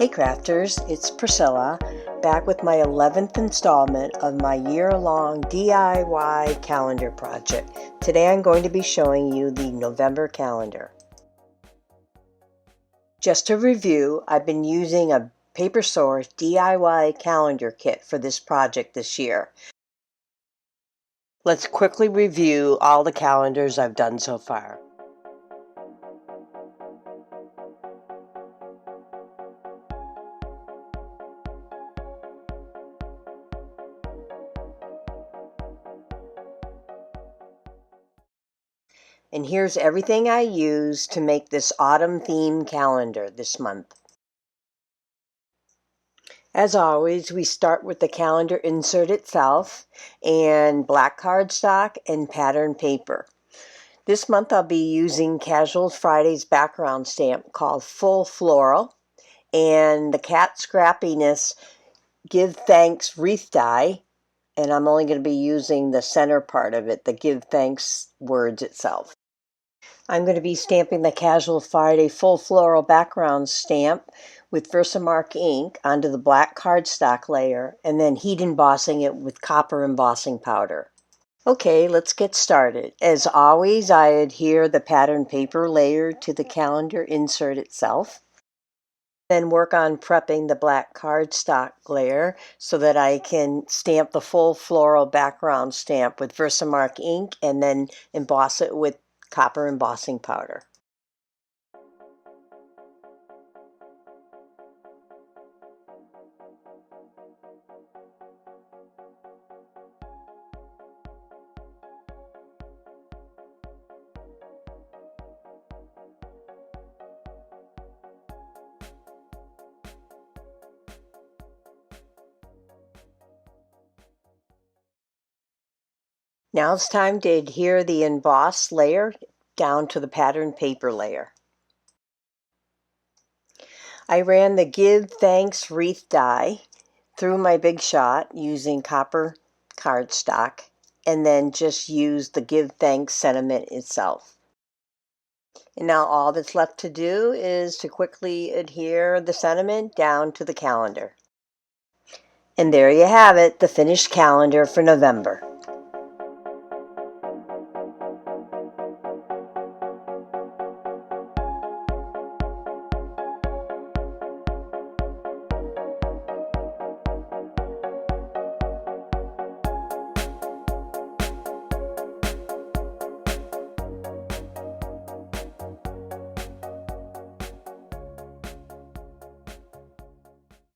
Hey crafters, it's Priscilla, back with my 11th installment of my year-long DIY calendar project. Today I'm going to be showing you the November calendar. Just to review, I've been using a Paper Source D.I.Y calendar kit for this project this year. Let's quickly review all the calendars I've done so far. And here's everything I used to make this autumn theme calendar this month. As always, we start with the calendar insert itself and black cardstock and pattern paper. This month I'll be using Casual Friday's background stamp called Full Floral and the Cat Scrappiness Give Thanks wreath die, and I'm only going to be using the center part of it, the Give Thanks words itself. I'm going to be stamping the Casual Friday Full Floral background stamp with Versamark ink onto the black cardstock layer and then heat embossing it with copper embossing powder. Okay, let's get started. As always, I adhere the pattern paper layer to the calendar insert itself. Then work on prepping the black cardstock layer so that I can stamp the full floral background stamp with Versamark ink and then emboss it with copper embossing powder. Now it's time to adhere the embossed layer down to the pattern paper layer. I ran the Give Thanks wreath die through my Big Shot using copper cardstock and then just used the Give Thanks sentiment itself. And now all that's left to do is to quickly adhere the sentiment down to the calendar. And there you have it, the finished calendar for November.